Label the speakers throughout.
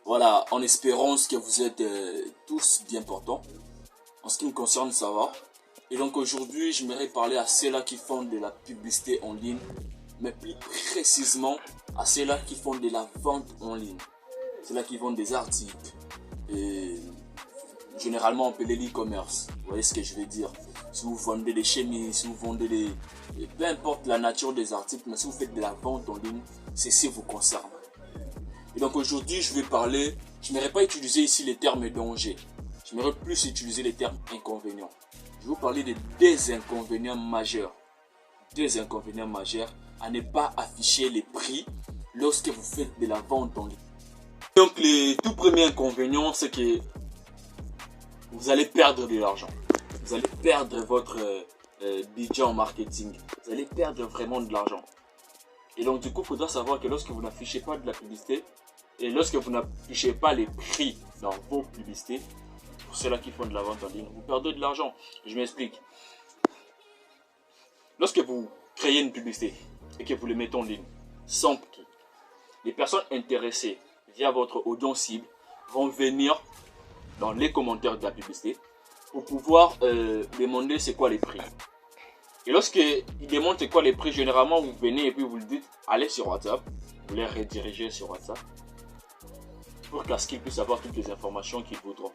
Speaker 1: Voilà, en espérance que vous êtes tous bien portants. En ce qui me concerne, ça va. Et donc aujourd'hui, j'aimerais parler à ceux-là qui font de la publicité en ligne, mais plus précisément à ceux-là qui font de la vente en ligne. Ceux-là qui vendent des articles. Et généralement appelé l'e-commerce. Vous voyez ce que je veux dire? Si vous vendez des chemises, si vous vendez des... peu importe la nature des articles, mais si vous faites de la vente en ligne, ceci vous concerne. Et donc aujourd'hui, je vais parler, je n'aimerais pas utiliser ici les termes danger. J'aimerais plus utiliser les termes inconvénients. Je vais vous parler de deux inconvénients majeurs. Deux inconvénients majeurs à ne pas afficher les prix lorsque vous faites de la vente en ligne. Donc le tout premier inconvénient, c'est que vous allez perdre de l'argent. Vous allez perdre votre budget en marketing. Vous allez perdre vraiment de l'argent. Et donc du coup, il faudra savoir que lorsque vous n'affichez pas de la publicité et lorsque vous n'affichez pas les prix dans vos publicités, pour ceux-là qui font de la vente en ligne, vous perdez de l'argent. Je m'explique. Lorsque vous créez une publicité et que vous le mettez en ligne, sans prix, les personnes intéressées via votre audience cible vont venir dans les commentaires de la publicité pour pouvoir demander c'est quoi les prix. Et lorsqu'ils demandent c'est quoi les prix, généralement vous venez et puis vous le dites, allez sur WhatsApp, vous les redirigez sur WhatsApp pour qu'à ce qu'ils puissent avoir toutes les informations qu'ils voudront.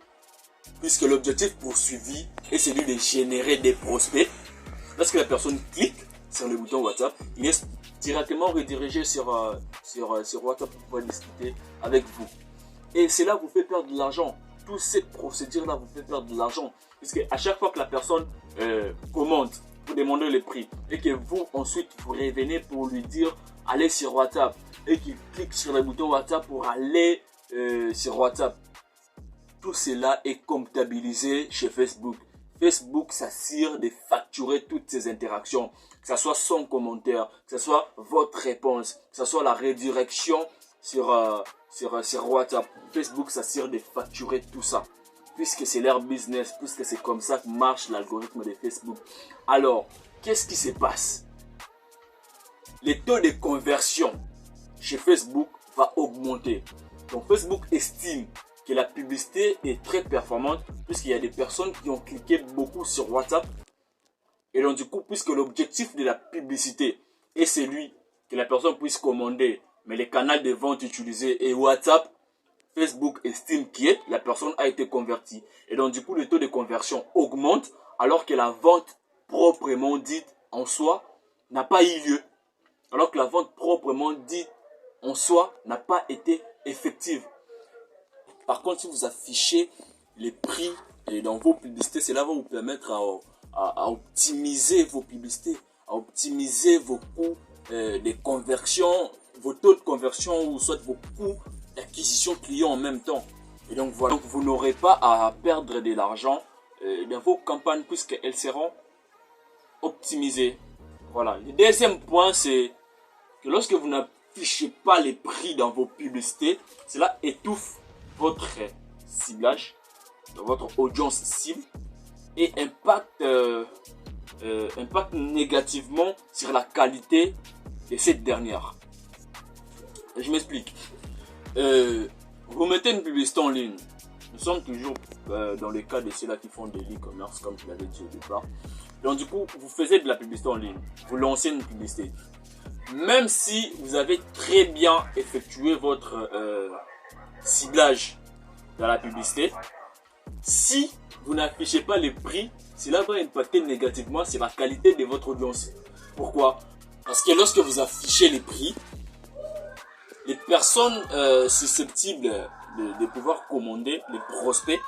Speaker 1: Puisque l'objectif poursuivi est celui de générer des prospects. Lorsque la personne clique sur le bouton WhatsApp, il est directement redirigé sur WhatsApp pour pouvoir discuter avec vous. Et cela vous fait perdre de l'argent. Toute cette procédure-là vous fait perdre de l'argent. Puisque à chaque fois que la personne commente, vous demandez le prix, et que vous ensuite vous revenez pour lui dire allez sur WhatsApp, et qu'il clique sur le bouton WhatsApp pour aller sur WhatsApp. Tout cela est comptabilisé chez Facebook. Facebook s'assure de facturer toutes ces interactions, que ce soit son commentaire, que ce soit votre réponse, que ce soit la redirection sur WhatsApp. Facebook s'assure de facturer tout ça, puisque c'est leur business, puisque c'est comme ça que marche l'algorithme de Facebook. Alors, qu'est-ce qui se passe? Les taux de conversion chez Facebook va augmenter. Donc Facebook estime que la publicité est très performante puisqu'il y a des personnes qui ont cliqué beaucoup sur WhatsApp. Et donc du coup, puisque l'objectif de la publicité est celui que la personne puisse commander, mais les canaux de vente utilisés est WhatsApp, Facebook estime que la personne a été convertie. Et donc du coup, le taux de conversion augmente alors que la vente proprement dite en soi n'a pas eu lieu. Alors que la vente proprement dite en soi n'a pas été effective. Par contre, si vous affichez les prix dans vos publicités, cela va vous permettre à optimiser vos publicités, à optimiser vos coûts de conversion, vos taux de conversion ou soit vos coûts d'acquisition client en même temps. Et donc voilà, donc, vous n'aurez pas à perdre de l'argent dans vos campagnes puisqu'elles seront optimisées. Voilà. Le deuxième point, c'est que lorsque vous n'affichez pas les prix dans vos publicités, cela étouffe votre ciblage, votre audience cible et impacte négativement sur la qualité de cette dernière. Je m'explique. Vous mettez une publicité en ligne. Nous sommes toujours dans le cas de ceux-là qui font de l'e-commerce, comme je l'avais dit au départ. Donc du coup, vous faisiez de la publicité en ligne. Vous lancez une publicité. Même si vous avez très bien effectué votre ciblage dans la publicité, si vous n'affichez pas les prix, cela va impacter négativement sur la qualité de votre audience. Pourquoi? Parce que lorsque vous affichez les prix, les personnes susceptibles de pouvoir commander, les prospects,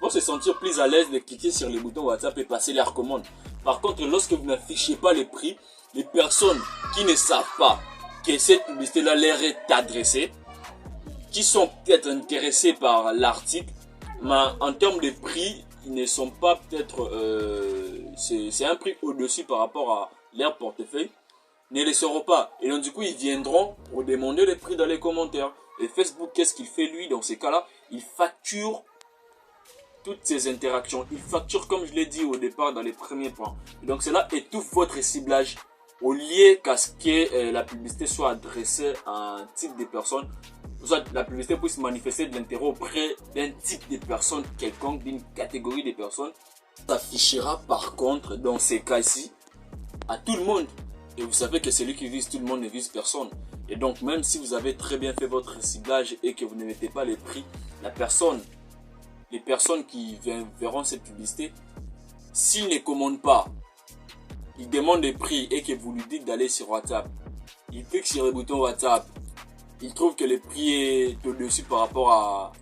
Speaker 1: vont se sentir plus à l'aise de cliquer sur les boutons WhatsApp et passer leur commande. Par contre, lorsque vous n'affichez pas les prix, les personnes qui ne savent pas que cette publicité-là leur est adressée, qui sont peut-être intéressés par l'article, mais en termes de prix, ils ne sont pas peut-être... c'est un prix au-dessus par rapport à leur portefeuille, ne le sauront pas. Et donc du coup, ils viendront pour demander les prix dans les commentaires. Et Facebook, qu'est-ce qu'il fait lui dans ces cas-là? Il facture toutes ces interactions. Il facture, comme je l'ai dit au départ dans les premiers points. Et donc cela étouffe votre ciblage. Au lieu qu'à ce que la publicité soit adressée à un type de personnes soit la publicité puisse manifester de l'intérêt auprès d'un type de personnes quelconque, d'une catégorie de personnes, s'affichera par contre dans ces cas-ci à tout le monde. Et vous savez que celui qui vise tout le monde ne vise personne. Et donc même si vous avez très bien fait votre ciblage et que vous ne mettez pas les prix, les personnes qui verront cette publicité, s'ils ne commandent pas, ils demandent des prix et que vous lui dites d'aller sur WhatsApp, il clique sur le bouton WhatsApp, il trouve que le prix est au-dessus par rapport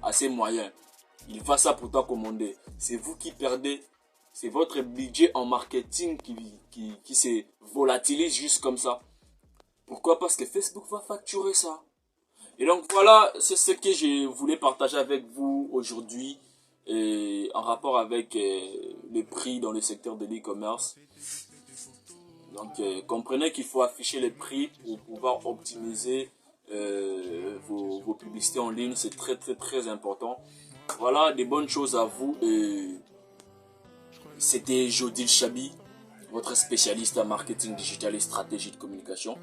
Speaker 1: à ses moyens, il va ça pour toi commander. C'est vous qui perdez, c'est votre budget en marketing qui se volatilise juste comme ça. Pourquoi? Parce que Facebook va facturer ça. Et donc voilà, c'est ce que je voulais partager avec vous aujourd'hui en rapport avec les prix dans le secteur de l'e-commerce. Donc comprenez qu'il faut afficher les prix pour pouvoir optimiser vos publicités en ligne. C'est très important. Voilà, des bonnes choses à vous. C'était Jodil Chabi, votre spécialiste en marketing digital et stratégie de communication.